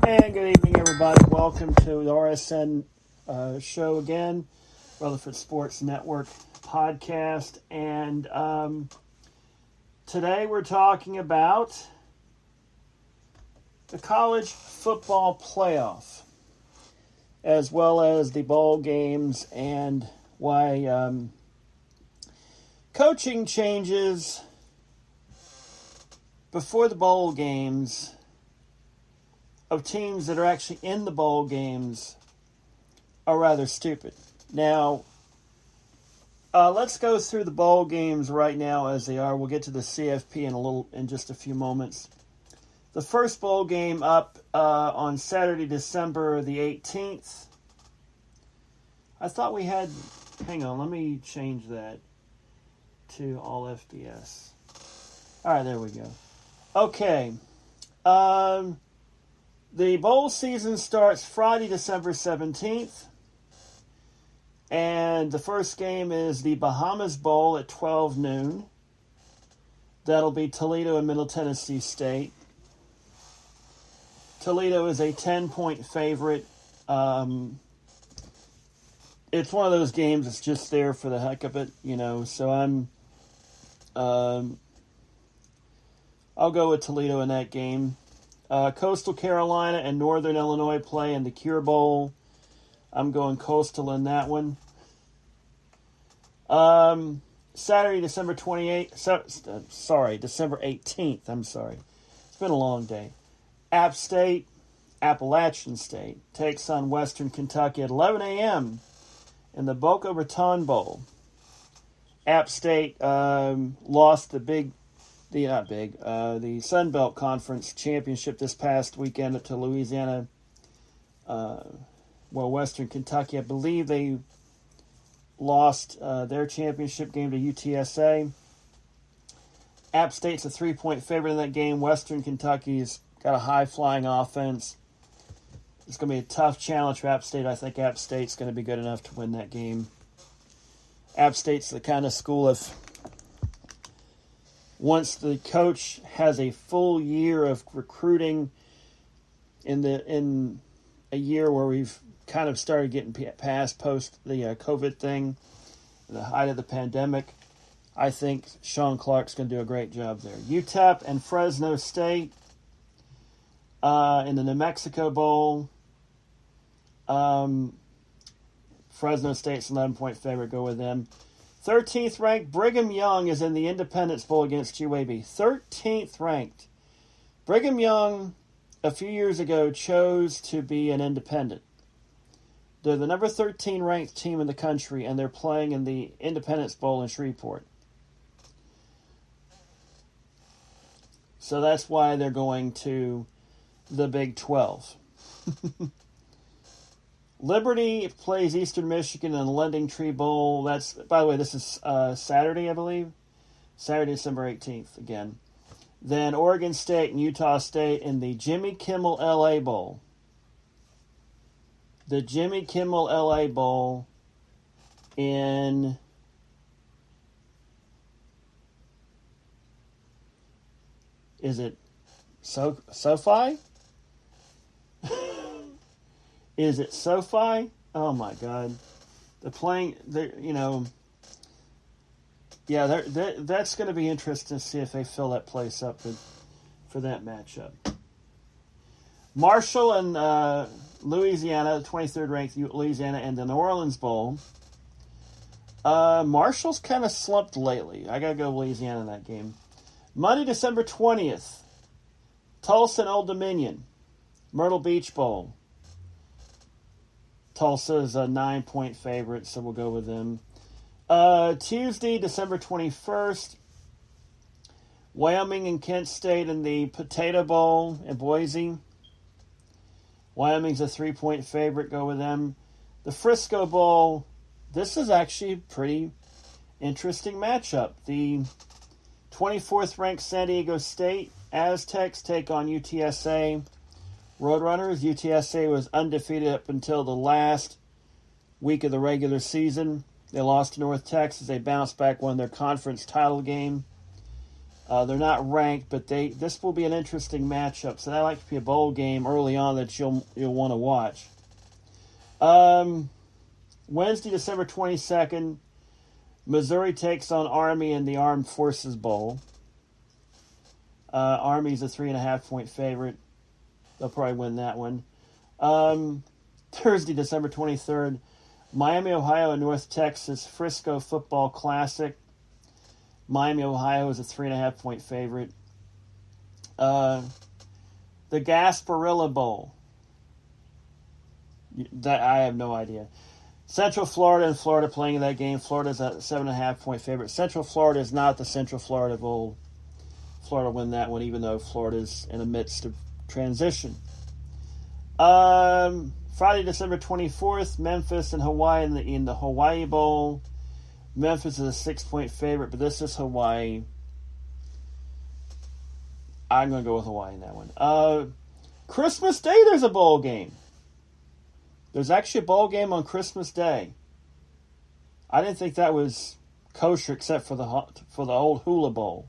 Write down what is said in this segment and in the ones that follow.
And good evening, everybody. Welcome to the RSN show again, Rutherford Sports Network podcast. And today we're talking about the college football playoff, as well as the bowl games and why coaching changes before the bowl games of teams that are actually in the bowl games are rather stupid. Now, let's go through the bowl games right now as they are. We'll get to the CFP in just a few moments. The first bowl game up on Saturday, December the 18th. I thought we had... Hang on, let me change that to all FBS. All right, there we go. Okay. The bowl season starts Friday, December 17th. And the first game is the Bahamas Bowl at 12 noon. That'll be Toledo and Middle Tennessee State. Toledo is a 10-point favorite. It's one of those games that's just there for the heck of it, so I'll go with Toledo in that game. Coastal Carolina and Northern Illinois play in the Cure Bowl. I'm going Coastal in that one. Saturday, December 28th. December 18th. I'm sorry. It's been a long day. App State, Appalachian State takes on Western Kentucky at 11 a.m. in the Boca Raton Bowl. App State lost the Sun Belt Conference Championship this past weekend to Louisiana. Western Kentucky, I believe they lost their championship game to UTSA. App State's a 3-point favorite in that game. Western Kentucky's got a high-flying offense. It's going to be a tough challenge for App State. I think App State's going to be good enough to win that game. App State's the kind of school if once the coach has a full year of recruiting in a year where we've kind of started getting past post the COVID thing, the height of the pandemic, I think Sean Clark's going to do a great job there. UTEP and Fresno State in the New Mexico Bowl. Fresno State's 11-point favorite. Go with them. 13th ranked Brigham Young is in the Independence Bowl against UAB. 13th ranked. Brigham Young, a few years ago, chose to be an independent. They're the number 13 ranked team in the country, and they're playing in the Independence Bowl in Shreveport. So that's why they're going to the Big 12. Liberty plays Eastern Michigan in the Lending Tree Bowl. That's, by the way, this is Saturday, I believe. Saturday, December 18th, again. Then Oregon State and Utah State in the Jimmy Kimmel LA Bowl. The Jimmy Kimmel LA Bowl in... Is it SoFi? Is it SoFi? Oh my God! That's going to be interesting to see if they fill that place up for that matchup. Marshall and Louisiana, the 23rd ranked Louisiana, and the New Orleans Bowl. Marshall's kind of slumped lately. I gotta go Louisiana in that game. Monday, December 20th, Tulsa and Old Dominion, Myrtle Beach Bowl. Tulsa is a 9-point favorite, so we'll go with them. Tuesday, December 21st, Wyoming and Kent State in the Potato Bowl in Boise. Wyoming's a 3-point favorite, go with them. The Frisco Bowl, this is actually a pretty interesting matchup. The 24th ranked San Diego State Aztecs take on UTSA Roadrunners. UTSA was undefeated up until the last week of the regular season. They lost to North Texas. They bounced back, won their conference title game. They're not ranked, but this will be an interesting matchup. So that like to be a bowl game early on that you'll want to watch. Wednesday, December 22nd, Missouri takes on Army in the Armed Forces Bowl. Army's a 3.5-point favorite. They'll probably win that one. Thursday, December 23rd, Miami, Ohio, and North Texas Frisco Football Classic. Miami, Ohio is a 3.5-point favorite. The Gasparilla Bowl. That I have no idea. Central Florida and Florida playing in that game. Florida's a 7.5-point favorite. Central Florida is not the Central Florida Bowl. Florida win that one, even though Florida's in the midst of transition. Friday, December 24th, Memphis and Hawaii in the Hawaii Bowl. Memphis is a 6-point favorite, but this is Hawaii. I'm going to go with Hawaii in that one. Christmas Day, there's a bowl game. There's actually a bowl game on Christmas Day. I didn't think that was kosher except for the old Hula Bowl.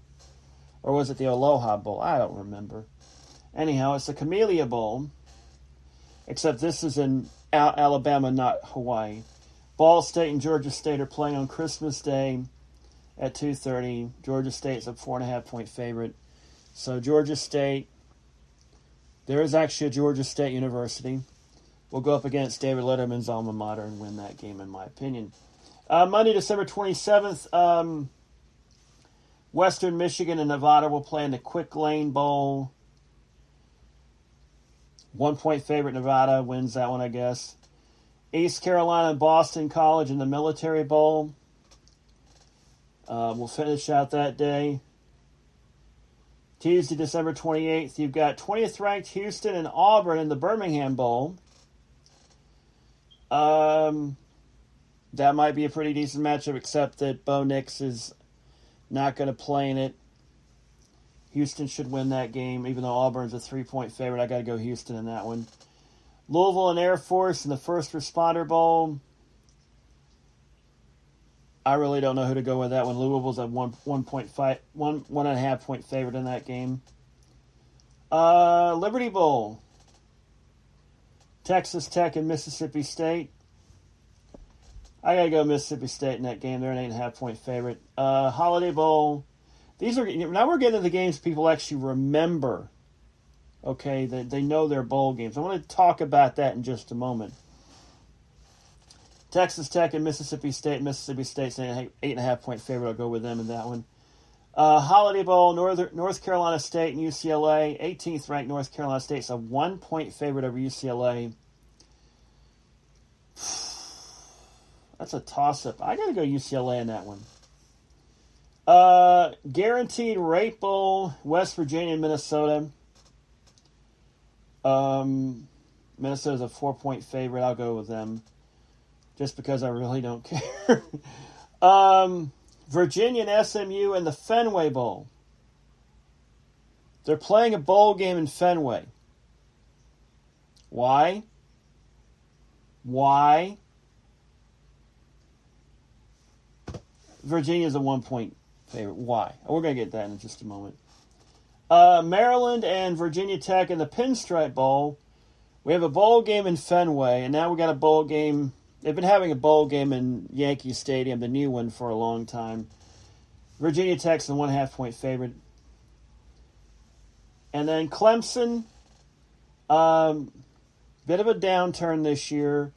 Or was it the Aloha Bowl? I don't remember. Anyhow, it's the Camellia Bowl. Except this is in Alabama, not Hawaii. Ball State and Georgia State are playing on Christmas Day at 2:30. Georgia State's a 4.5-point favorite. So Georgia State, there is actually a Georgia State University. Will go up against David Letterman's alma mater and win that game, in my opinion. Monday, December 27th, Western Michigan and Nevada will play in the Quick Lane Bowl. 1-point favorite Nevada wins that one, I guess. East Carolina and Boston College in the Military Bowl. We'll finish out that day. Tuesday, December 28th, you've got 20th ranked Houston and Auburn in the Birmingham Bowl. That might be a pretty decent matchup, except that Bo Nix is not going to play in it. Houston should win that game, even though Auburn's a 3-point favorite. I got to go Houston in that one. Louisville and Air Force in the First Responder Bowl. I really don't know who to go with that one. Louisville's a 1.5-point favorite in that game. Liberty Bowl. Texas Tech and Mississippi State. I got to go Mississippi State in that game. They're an 8.5-point favorite. Holiday Bowl. Now we're getting to the games people actually remember. Okay, they know their bowl games. I want to talk about that in just a moment. Texas Tech and Mississippi State. Mississippi State's an 8.5-point favorite. I'll go with them in that one. Holiday Bowl, North Carolina State and UCLA. 18th ranked North Carolina State's a 1-point favorite over UCLA. That's a toss-up. I got to go UCLA in that one. Guaranteed Rate Bowl, West Virginia and Minnesota. Minnesota's a 4-point favorite. I'll go with them just because I really don't care. Virginia and SMU in the Fenway Bowl. They're playing a bowl game in Fenway. Why? Virginia's a 1-point favorite. Why? We're going to get that in just a moment. Maryland and Virginia Tech in the Pinstripe Bowl. We have a bowl game in Fenway, and now we got a bowl game. They've been having a bowl game in Yankee Stadium, the new one, for a long time. Virginia Tech's a 1.5-point favorite. And then Clemson, bit of a downturn this year.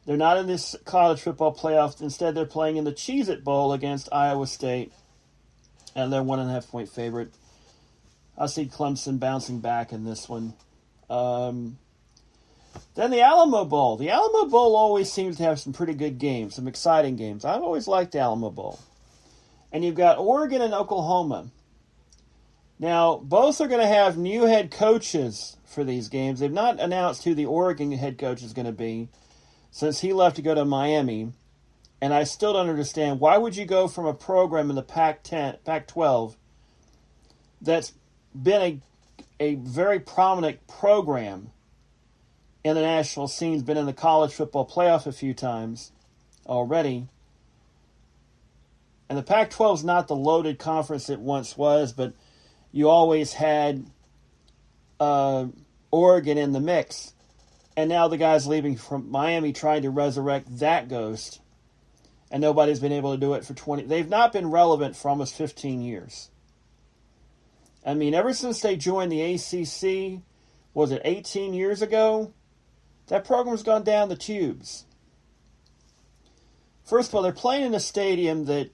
They're not in this college football playoff. Instead, they're playing in the Cheez-It Bowl against Iowa State. And they're 1.5-point favorite. I see Clemson bouncing back in this one. Then the Alamo Bowl. The Alamo Bowl always seems to have some pretty good games, some exciting games. I've always liked the Alamo Bowl. And you've got Oregon and Oklahoma. Now, both are going to have new head coaches for these games. They've not announced who the Oregon head coach is going to be since he left to go to Miami. And I still don't understand, why would you go from a program in the Pac-12 that's been a very prominent program in the national scene's been in the college football playoff a few times already, And the Pac-12 is not the loaded conference it once was, but you always had Oregon in the mix. And now the guys leaving from Miami trying to resurrect that ghost. And nobody's been able to do it for 20. They've not been relevant for almost 15 years. I mean, ever since they joined the ACC, was it 18 years ago? That program's gone down the tubes. First of all, they're playing in a stadium that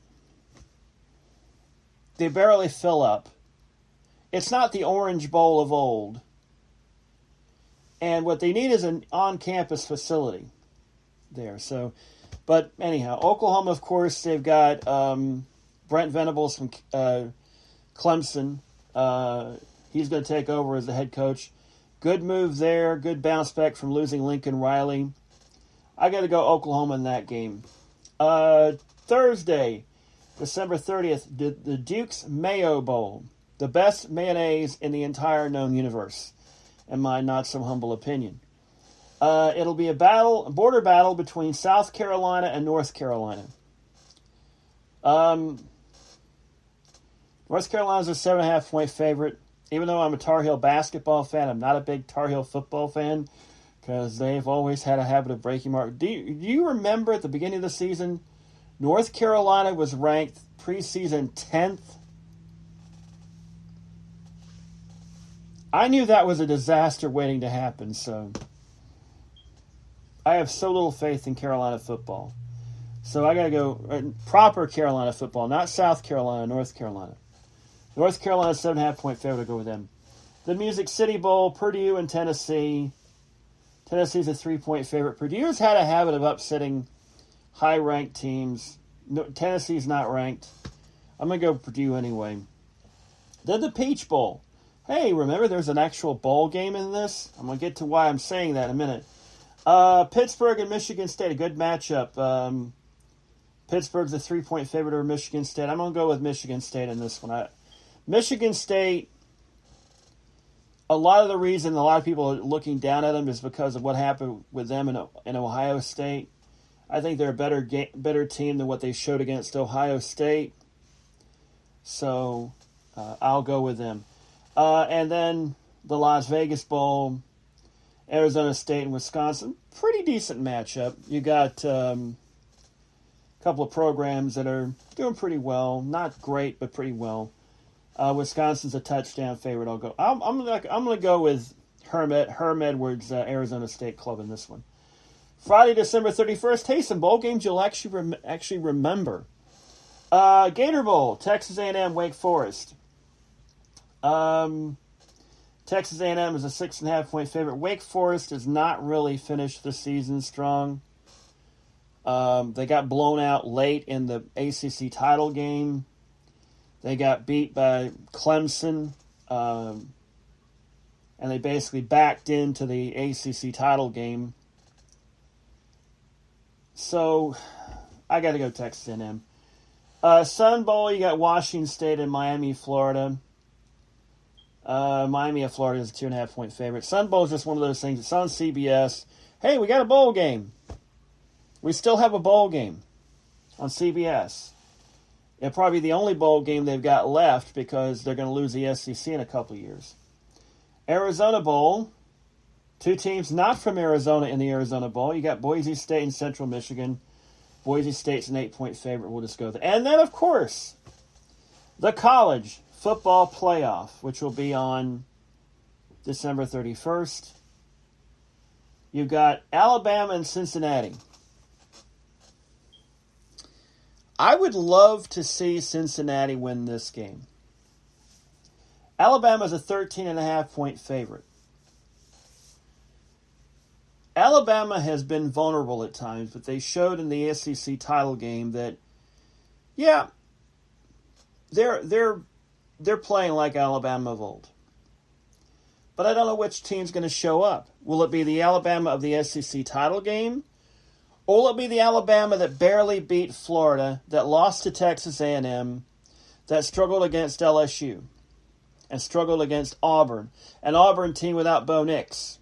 they barely fill up. It's not the Orange Bowl of old. And what they need is an on-campus facility there. So, but anyhow, Oklahoma, of course, they've got Brent Venables from Clemson. He's going to take over as the head coach. Good move there. Good bounce back from losing Lincoln Riley. I got to go Oklahoma in that game. Thursday, December 30th, the Duke's Mayo Bowl. The best mayonnaise in the entire known universe, in my not-so-humble opinion. It'll be a border battle between South Carolina and North Carolina. North Carolina's a 7.5-point favorite. Even though I'm a Tar Heel basketball fan, I'm not a big Tar Heel football fan because they've always had a habit of breaking mark. Do you remember at the beginning of the season, North Carolina was ranked preseason 10th? I knew that was a disaster waiting to happen, so I have so little faith in Carolina football. So I got to go proper Carolina football, not South Carolina, North Carolina. North Carolina, 7.5-point favorite to go with them. The Music City Bowl, Purdue and Tennessee. Tennessee's a 3-point favorite. Purdue's had a habit of upsetting high-ranked teams. No, Tennessee's not ranked. I'm going to go Purdue anyway. Then the Peach Bowl. Hey, remember there's an actual bowl game in this? I'm going to get to why I'm saying that in a minute. Pittsburgh and Michigan State, a good matchup. Pittsburgh's a 3-point favorite over Michigan State. I'm going to go with Michigan State in this one. Michigan State, a lot of the reason a lot of people are looking down at them is because of what happened with them in Ohio State. I think they're a better team than what they showed against Ohio State. So I'll go with them. And then the Las Vegas Bowl, Arizona State and Wisconsin. Pretty decent matchup. You got a couple of programs that are doing pretty well. Not great, but pretty well. Wisconsin's a touchdown favorite. I'm going to go with Herm Edwards, Arizona State Club in this one. Friday, December 31st. Hey, some bowl games you'll actually remember. Gator Bowl, Texas A&M, Wake Forest. Texas A&M is a 6.5-point favorite. Wake Forest has not really finished the season strong. They got blown out late in the ACC title game. They got beat by Clemson, and they basically backed into the ACC title game. So, I got to go Texas A&M. Sun Bowl, you got Washington State and Miami, Florida. Miami of Florida is a 2.5-point favorite. Sun Bowl is just one of those things. It's on CBS. Hey, we got a bowl game. We still have a bowl game on CBS. It'll probably be the only bowl game they've got left because they're going to lose the SEC in a couple of years. Arizona Bowl. Two teams not from Arizona in the Arizona Bowl. You got Boise State and Central Michigan. Boise State's an 8-point favorite. We'll just go there. And then, of course, the college football playoff, which will be on December 31st. You've got Alabama and Cincinnati. I would love to see Cincinnati win this game. Alabama's a 13.5-point favorite. Alabama has been vulnerable at times, but they showed in the SEC title game that, yeah, they're playing like Alabama of old. But I don't know which team's going to show up. Will it be the Alabama of the SEC title game? Or will it be the Alabama that barely beat Florida, that lost to Texas A&M, that struggled against LSU, and struggled against Auburn, an Auburn team without Bo Nix?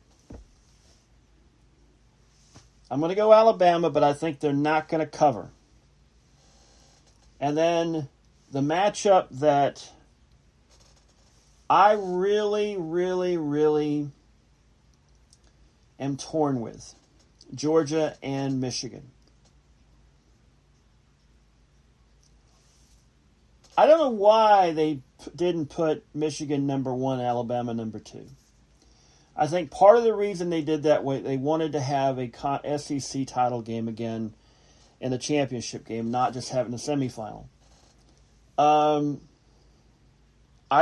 I'm going to go Alabama, but I think they're not going to cover. And then the matchup that I really, really, really am torn with, Georgia and Michigan. I don't know why they didn't put Michigan number 1, Alabama number 2. I think part of the reason they did that way, they wanted to have a SEC title game again in the championship game, not just having a semifinal. I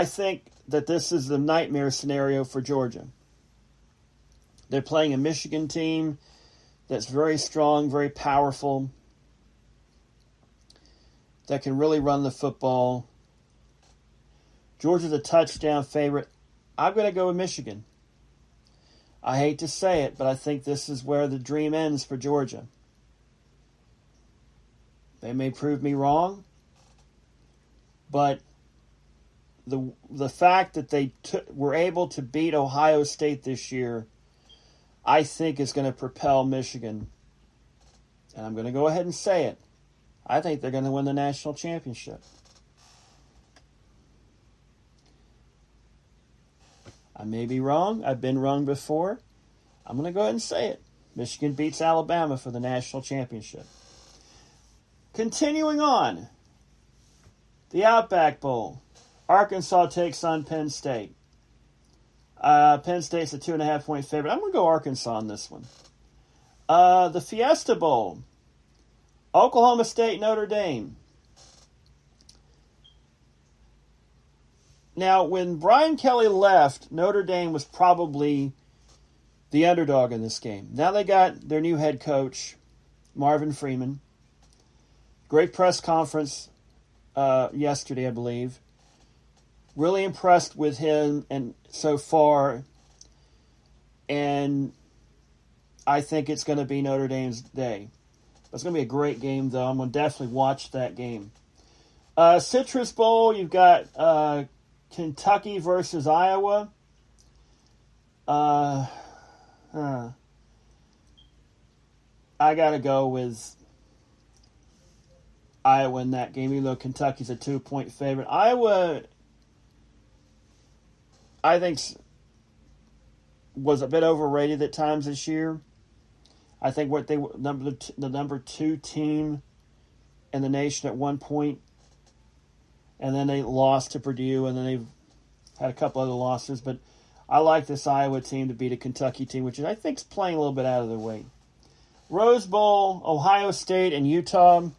think that this is the nightmare scenario for Georgia. They're playing a Michigan team that's very strong, very powerful, that can really run the football. Georgia's a touchdown favorite. I'm going to go with Michigan. I hate to say it, but I think this is where the dream ends for Georgia. They may prove me wrong, but the fact that they were able to beat Ohio State this year, I think is going to propel Michigan. And I'm going to go ahead and say it. I think they're going to win the national championship. I may be wrong. I've been wrong before. I'm going to go ahead and say it. Michigan beats Alabama for the national championship. Continuing on. The Outback Bowl. Arkansas takes on Penn State. Penn State's a 2.5-point favorite. I'm going to go Arkansas on this one. The Fiesta Bowl. Oklahoma State, Notre Dame. Now, when Brian Kelly left, Notre Dame was probably the underdog in this game. Now they got their new head coach, Marvin Freeman. Great press conference yesterday, I believe. Really impressed with him and so far. And I think it's going to be Notre Dame's day. It's going to be a great game, though. I'm going to definitely watch that game. Citrus Bowl, you've got Kentucky versus Iowa. I got to go with Iowa in that game, even though Kentucky's a 2-point favorite. Iowa, I think, was a bit overrated at times this year. I think what they were the number 2 team in the nation at one point, and then they lost to Purdue, and then they've had a couple other losses. But I like this Iowa team to beat a Kentucky team, which I think is playing a little bit out of their weight. Rose Bowl, Ohio State and Utah.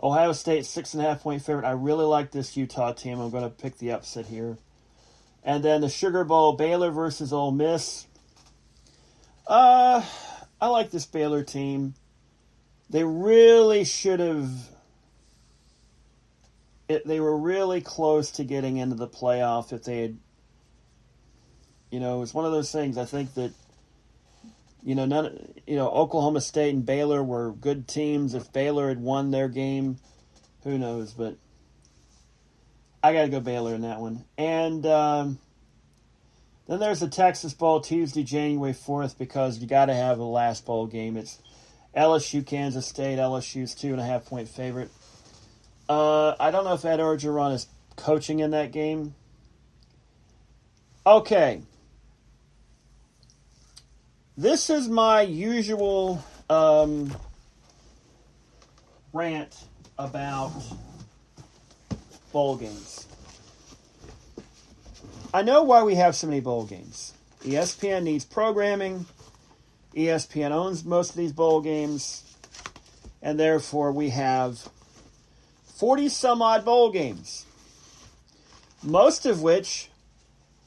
Ohio State 6.5-point favorite. I really like this Utah team. I'm going to pick the upset here. And then the Sugar Bowl, Baylor versus Ole Miss. I like this Baylor team. They really should have. They were really close to getting into the playoff if they had. It's one of those things. I think that. Oklahoma State and Baylor were good teams. If Baylor had won their game, who knows? But I got to go Baylor in that one. And then there's the Texas Bowl, Tuesday, January 4th, because you got to have the last bowl game. It's LSU, Kansas State. LSU's 2.5-point favorite. I don't know if Ed Orgeron is coaching in that game. Okay. This is my usual rant about bowl games. I know why we have so many bowl games. ESPN needs programming. ESPN owns most of these bowl games. And therefore we have 40-some-odd bowl games. Most of which,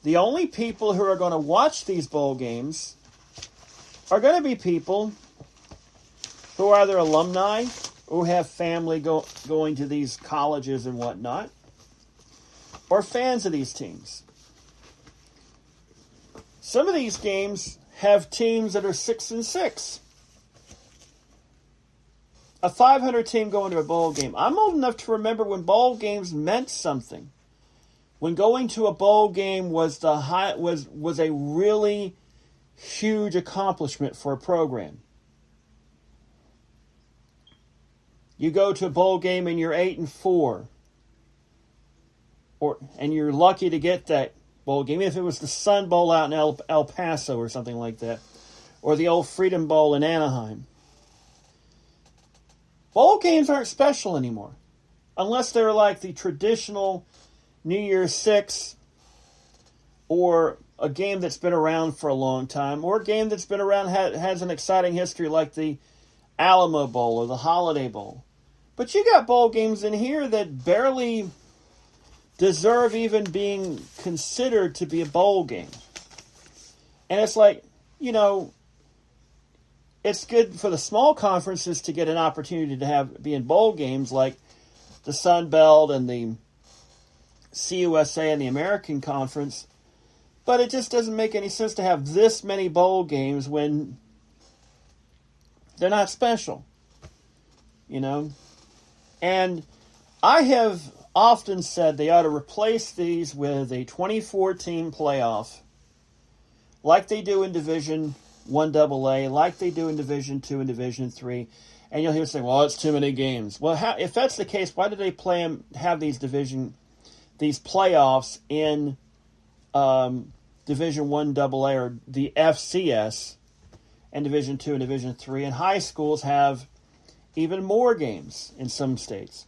the only people who are going to watch these bowl games are going to be people who are either alumni or have family going to these colleges and whatnot, or fans of these teams. Some of these games have teams that are 6-6. A 500 team going to a bowl game. I'm old enough to remember when bowl games meant something. When going to a bowl game was a really huge accomplishment for a program. you go to a bowl game and you're 8-4, and you're lucky to get that bowl game, if it was the Sun Bowl out in El Paso or something like that, or the old Freedom Bowl in Anaheim. Bowl games aren't special anymore, unless they're like the traditional New Year's Six, or a game that's been around for a long time, or a game that's been around, has an exciting history like the Alamo Bowl or the Holiday Bowl. But you got bowl games in here that barely deserve even being considered to be a bowl game. And it's like, it's good for the small conferences to get an opportunity to be in bowl games like the Sun Belt and the CUSA and the American Conference. But it just doesn't make any sense to have this many bowl games when they're not special. And I have often said they ought to replace these with a 24-team playoff, like they do in Division I AA, like they do in Division II and Division III. And you'll hear saying, well, it's too many games. Well, if that's the case, why do they have these playoffs in Division I AA or the FCS and Division II and Division III? And high schools have even more games in some states.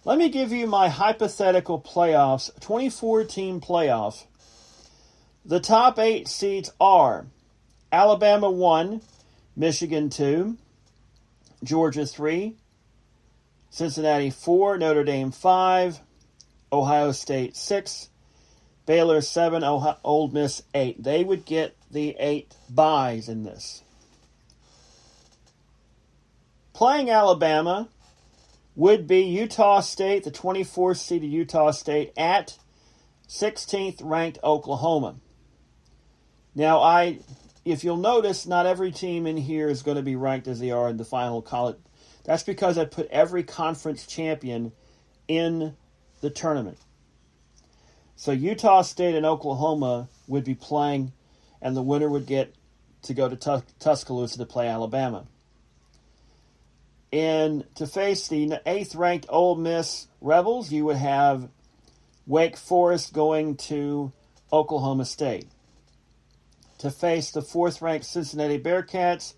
Let me give you my hypothetical playoffs, 24-team playoff. The top 8 seeds are Alabama 1, Michigan 2, Georgia 3, Cincinnati 4, Notre Dame 5, Ohio State 6, Baylor 7, Ole Miss 8. They would get the 8 byes in this. Playing Alabama would be Utah State, the 24th seeded Utah State, at 16th ranked Oklahoma. Now, if you'll notice, not every team in here is going to be ranked as they are in the final college. That's because I put every conference champion in the tournament. So Utah State and Oklahoma would be playing, and the winner would get to go to Tuscaloosa to play Alabama. And to face the 8th-ranked Ole Miss Rebels, you would have Wake Forest going to Oklahoma State. To face the 4th-ranked Cincinnati Bearcats,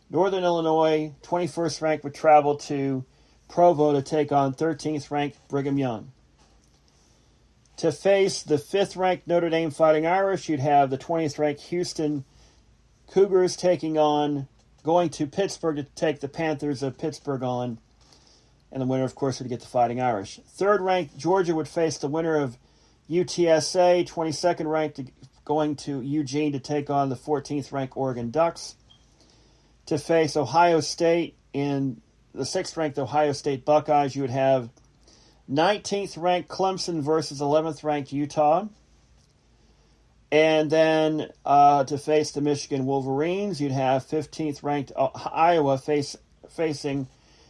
Northern Illinois, 21st ranked, would travel to Provo to take on 13th-ranked Brigham Young. To face the 5th-ranked Notre Dame Fighting Irish, you'd have the 20th-ranked Houston Cougars going to Pittsburgh to take the Panthers of Pittsburgh on. And the winner, of course, would get the Fighting Irish. 3rd-ranked Georgia would face the winner of UTSA, 22nd-ranked, going to Eugene to take on the 14th-ranked Oregon Ducks. To face Ohio State in the 6th-ranked Ohio State Buckeyes, you would have 19th-ranked Clemson versus 11th-ranked Utah. And then to face the Michigan Wolverines, you'd have 15th-ranked Iowa hosting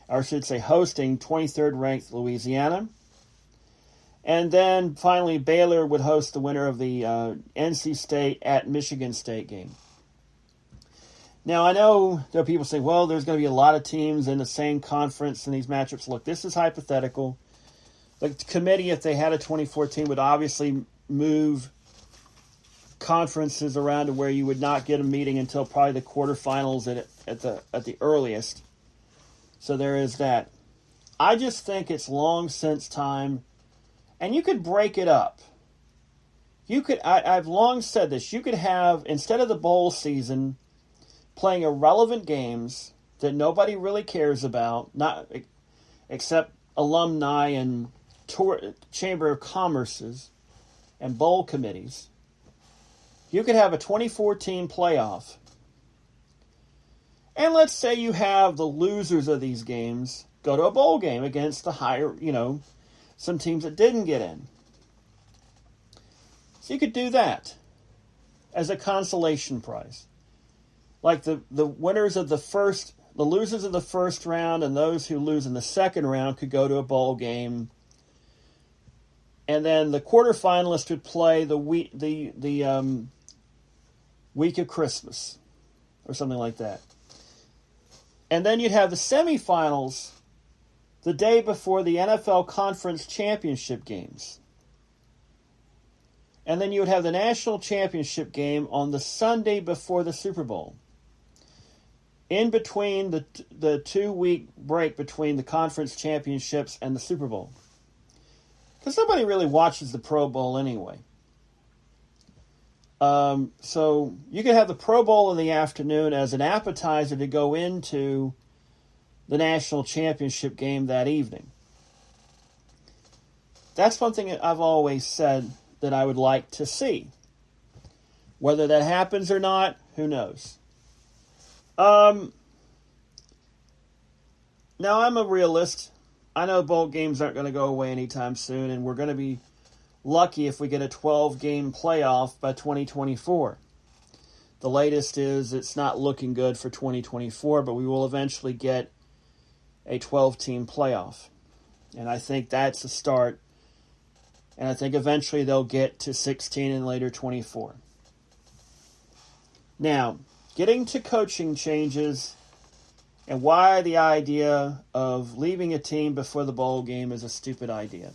23rd-ranked Louisiana. And then finally, Baylor would host the winner of the NC State at Michigan State game. Now, I know there are people saying, well, there's going to be a lot of teams in the same conference in these matchups. Look, this is hypothetical. The committee, if they had a 2014, would obviously move conferences around to where you would not get a meeting until probably the quarterfinals at the earliest. So there is that. I just think it's long since time, and you could break it up. I've long said this. You could have, instead of the bowl season, playing irrelevant games that nobody really cares about, not except alumni and Chamber of Commerce's and bowl committees. You could have a 24-team playoff. And let's say you have the losers of these games go to a bowl game against the higher, some teams that didn't get in. So you could do that as a consolation prize. Like the winners of the losers of the first round and those who lose in the second round could go to a bowl game. And then the quarterfinalists would play the week of Christmas or something like that. And then you'd have the semifinals the day before the NFL Conference Championship games. And then you would have the National Championship game on the Sunday before the Super Bowl. In between the 2-week break between the conference championships and the Super Bowl. Because nobody really watches the Pro Bowl anyway. So you could have the Pro Bowl in the afternoon as an appetizer to go into the national championship game that evening. That's one thing I've always said that I would like to see. Whether that happens or not, who knows? Now, I'm a realist. I know bowl games aren't going to go away anytime soon, and we're going to be lucky if we get a 12-game playoff by 2024. The latest is it's not looking good for 2024, but we will eventually get a 12-team playoff. And I think that's a start. And I think eventually they'll get to 16 and later 24. Now, getting to coaching changes and why the idea of leaving a team before the bowl game is a stupid idea.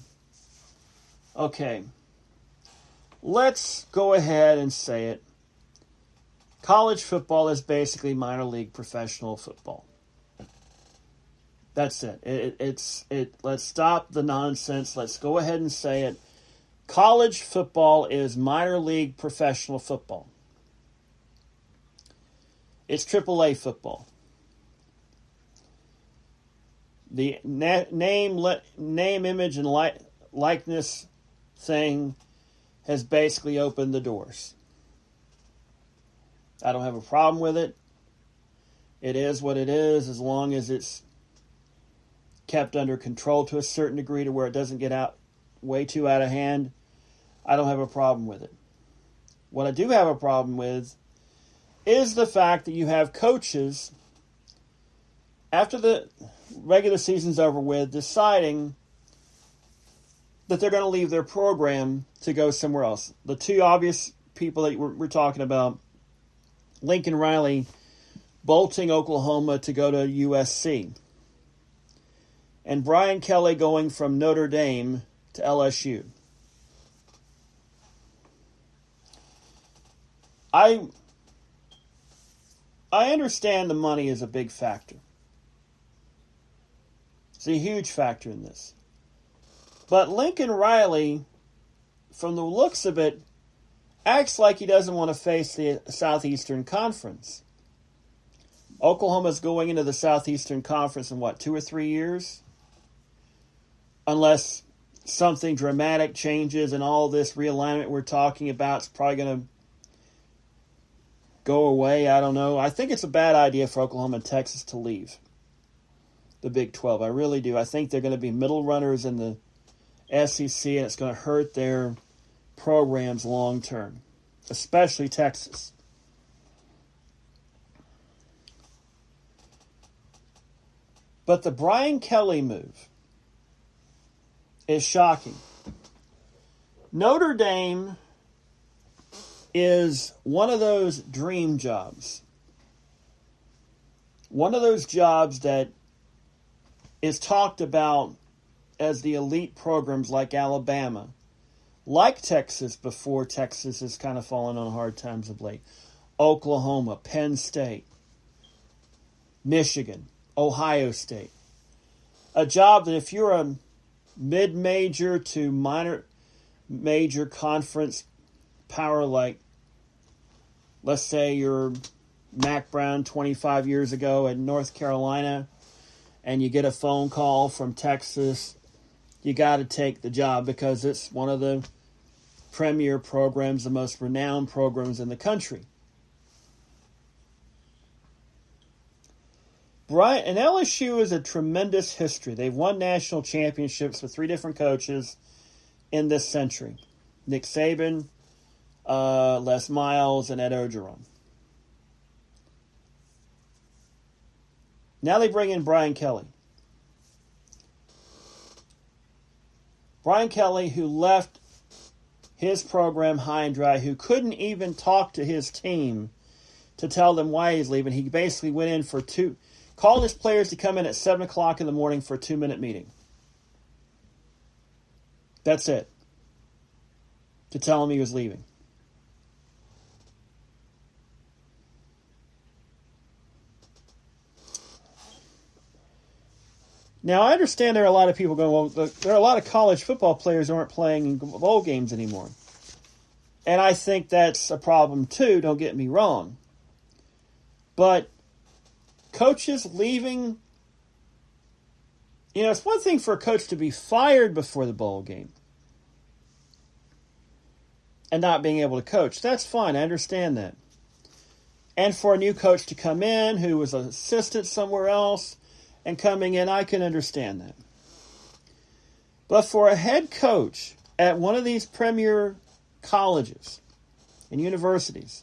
Okay, let's go ahead and say it. College football is basically minor league professional football. That's it. Let's stop the nonsense. Let's go ahead and say it. College football is minor league professional football. It's AAA football. The name, image, and likeness thing has basically opened the doors. I don't have a problem with it. It is what it is, as long as it's kept under control to a certain degree to where it doesn't get out way too out of hand. I don't have a problem with it. What I do have a problem with is the fact that you have coaches, after the regular season's over with, deciding that they're going to leave their program to go somewhere else. The two obvious people that we're talking about, Lincoln Riley bolting Oklahoma to go to USC, and Brian Kelly going from Notre Dame to LSU. I understand the money is a big factor. It's a huge factor in this. But Lincoln Riley, from the looks of it, acts like he doesn't want to face the Southeastern Conference. Oklahoma's going into the Southeastern Conference in 2 or 3 years? Unless something dramatic changes and all this realignment we're talking about is probably going to go away. I don't know. I think it's a bad idea for Oklahoma and Texas to leave the Big 12. I really do. I think they're going to be middle runners in the SEC, and it's going to hurt their programs long term, especially Texas. But the Brian Kelly move is shocking. Notre Dame is one of those dream jobs. One of those jobs that is talked about as the elite programs like Alabama, like Texas before Texas has kind of fallen on hard times of late, Oklahoma, Penn State, Michigan, Ohio State. A job that if you're a mid-major to minor major conference power, like let's say you're Mac Brown 25 years ago at North Carolina, and you get a phone call from Texas, you got to take the job because it's one of the premier programs, the most renowned programs in the country. And LSU is a tremendous history. They've won national championships with 3 different coaches in this century. Nick Saban, Les Miles, and Ed Orgeron. Now they bring in Brian Kelly. Brian Kelly, who left his program high and dry, who couldn't even talk to his team to tell them why he's leaving. He basically went in for called his players to come in at 7 o'clock in the morning for a 2-minute meeting. That's it. To tell him he was leaving. Now, I understand there are a lot of people going, well, there are a lot of college football players who aren't playing in bowl games anymore. And I think that's a problem too, don't get me wrong. But coaches leaving, it's one thing for a coach to be fired before the bowl game and not being able to coach. That's fine, I understand that. And for a new coach to come in who was an assistant somewhere else and coming in, I can understand that. But for a head coach at one of these premier colleges and universities,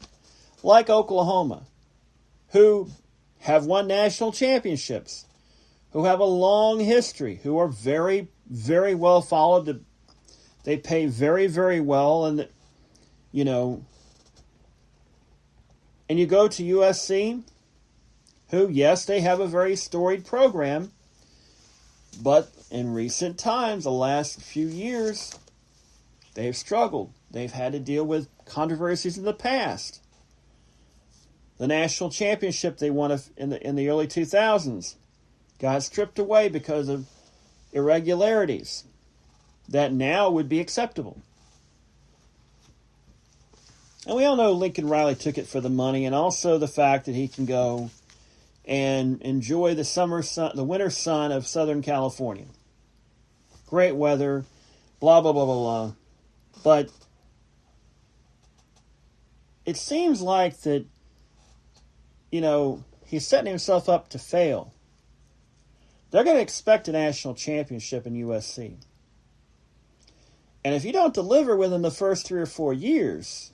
like Oklahoma, who have won national championships, who have a long history, who are very, very well followed, they pay very, very well, and, and you go to USC, who, yes, they have a very storied program, but in recent times, the last few years, they've struggled. They've had to deal with controversies in the past. The national championship they won in the early 2000s got stripped away because of irregularities that now would be acceptable. And we all know Lincoln Riley took it for the money, and also the fact that he can go and enjoy the winter sun of Southern California. Great weather, blah, blah, blah, blah, blah. But it seems like that, he's setting himself up to fail. They're going to expect a national championship in USC. And if you don't deliver within the first 3 or 4 years,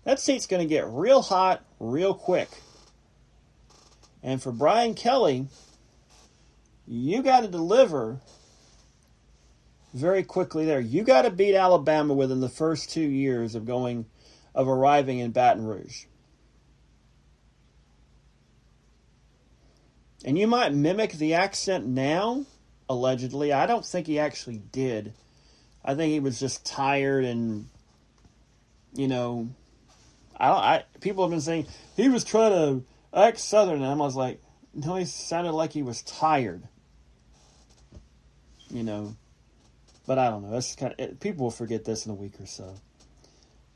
that seat's going to get real hot real quick. And for Brian Kelly, you got to deliver very quickly there. You got to beat Alabama within the first 2 years of arriving in Baton Rouge. And you might mimic the accent now, allegedly. I don't think he actually did. I think he was just tired and, people have been saying he was trying to act Southern, and I was like, no, he sounded like he was tired. But I don't know. That's people will forget this in a week or so.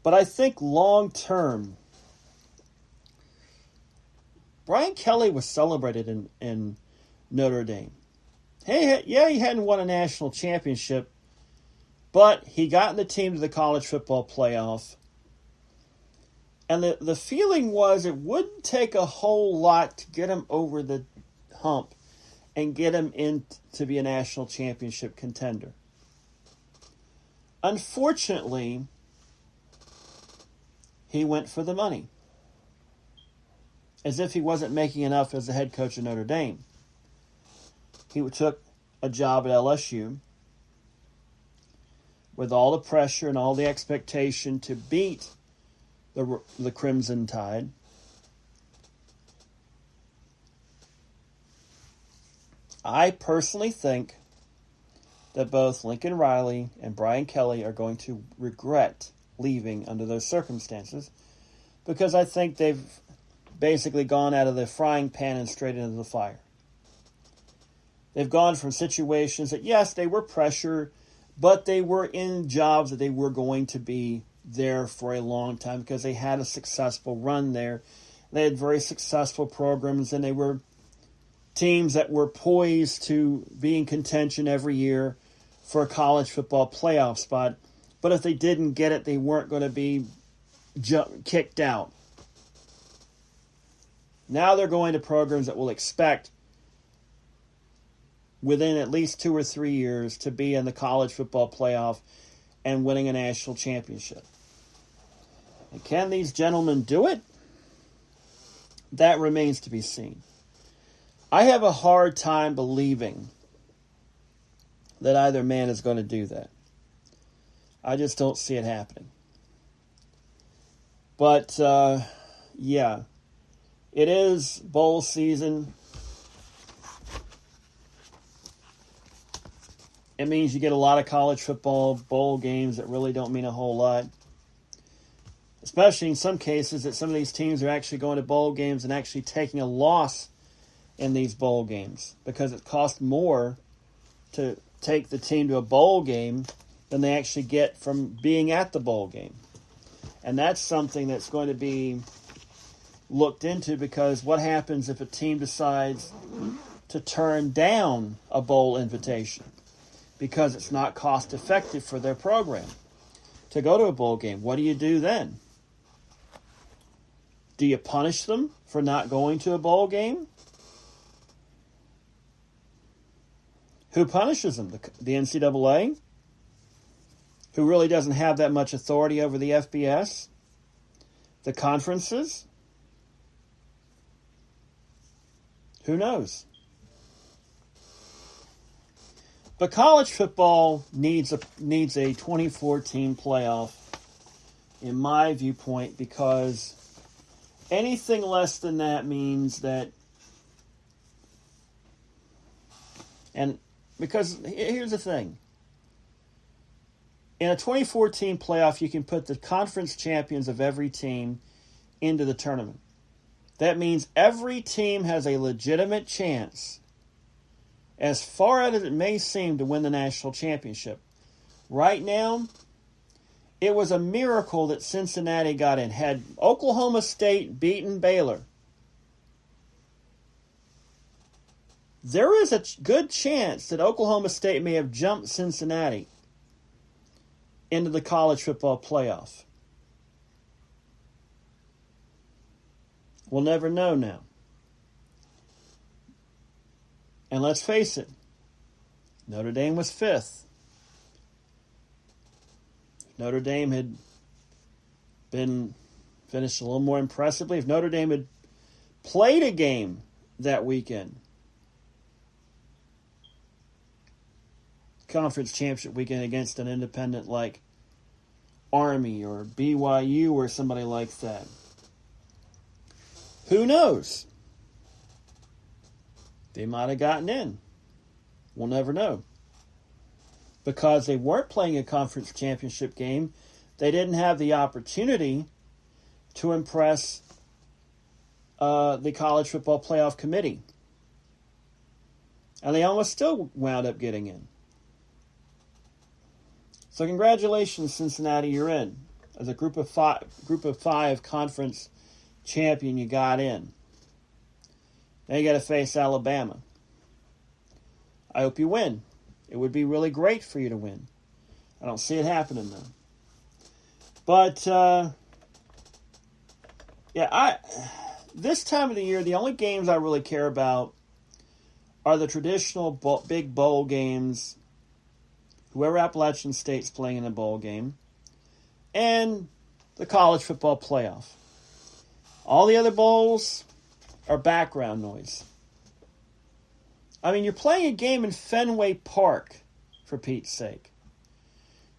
But I think long term, Brian Kelly was celebrated in Notre Dame. Hey, yeah, he hadn't won a national championship, but he got the team to the college football playoff. And the feeling was it wouldn't take a whole lot to get him over the hump and get him in to be a national championship contender. Unfortunately, he went for the money, as if he wasn't making enough as the head coach of Notre Dame. He took a job at LSU with all the pressure and all the expectation to beat the Crimson Tide. I personally think that both Lincoln Riley and Brian Kelly are going to regret leaving under those circumstances, because I think they've basically gone out of the frying pan and straight into the fire. They've gone from situations that, yes, they were pressure, but they were in jobs that they were going to be there for a long time because they had a successful run there. They had very successful programs, and they were teams that were poised to be in contention every year for a college football playoff spot. But if they didn't get it, they weren't going to be kicked out. Now they're going to programs that will expect within at least 2 or 3 years to be in the college football playoff and winning a national championship. And can these gentlemen do it? That remains to be seen. I have a hard time believing that either man is going to do that. I just don't see it happening. But, yeah, it is bowl season. It means you get a lot of college football bowl games that really don't mean a whole lot. Especially in some cases that some of these teams are actually going to bowl games and actually taking a loss in these bowl games because it costs more to take the team to a bowl game than they actually get from being at the bowl game. And that's something that's going to be looked into, because what happens if a team decides to turn down a bowl invitation because it's not cost effective for their program to go to a bowl game? What do you do then? Do you punish them for not going to a bowl game? Who punishes them? The NCAA? Who really doesn't have that much authority over the FBS? The conferences? Who knows? But college football needs a 2014 playoff, in my viewpoint, because anything less than that means that, and because here's the thing. In a 2014 playoff, you can put the conference champions of every team into the tournament. That means every team has a legitimate chance, as far out as it may seem, to win the national championship. Right now, it was a miracle that Cincinnati got in. Had Oklahoma State beaten Baylor, there is a good chance that Oklahoma State may have jumped Cincinnati into the college football playoff. We'll never know now. And let's face it, Notre Dame was 5th. If Notre Dame had been finished a little more impressively, if Notre Dame had played a game that weekend, conference championship weekend, against an independent like Army or BYU or somebody like that, who knows? They might have gotten in. We'll never know. Because they weren't playing a conference championship game, they didn't have the opportunity to impress the college football playoff committee. And they almost still wound up getting in. So congratulations, Cincinnati, you're in. As a group of five conference champion, you got in. Now you got to face Alabama. I hope you win. It would be really great for you to win. I don't see it happening though. But this time of the year, the only games I really care about are the traditional big bowl games. Whoever Appalachian State's playing in a bowl game, and the college football playoff. All the other bowls are background noise. I mean, you're playing a game in Fenway Park, for Pete's sake.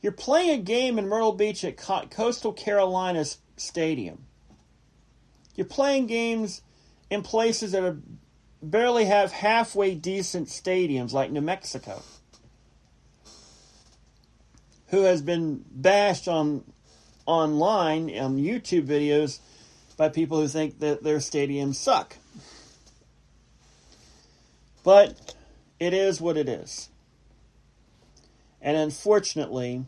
You're playing a game in Myrtle Beach at Coastal Carolina Stadium. You're playing games in places that barely have halfway decent stadiums, like New Mexico, who has been bashed online on YouTube videos by people who think that their stadiums suck. But it is what it is. And unfortunately,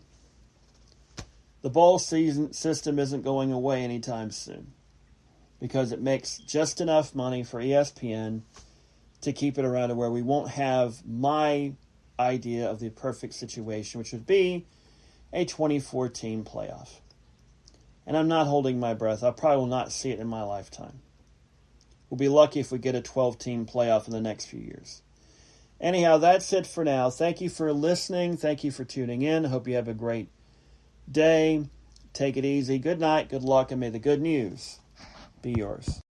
the bowl season system isn't going away anytime soon, because it makes just enough money for ESPN to keep it around to where we won't have my idea of the perfect situation, which would be a 2014 playoff. And I'm not holding my breath. I probably will not see it in my lifetime. We'll be lucky if we get a 12-team playoff in the next few years. Anyhow, that's it for now. Thank you for listening. Thank you for tuning in. I hope you have a great day. Take it easy. Good night, good luck, and may the good news be yours.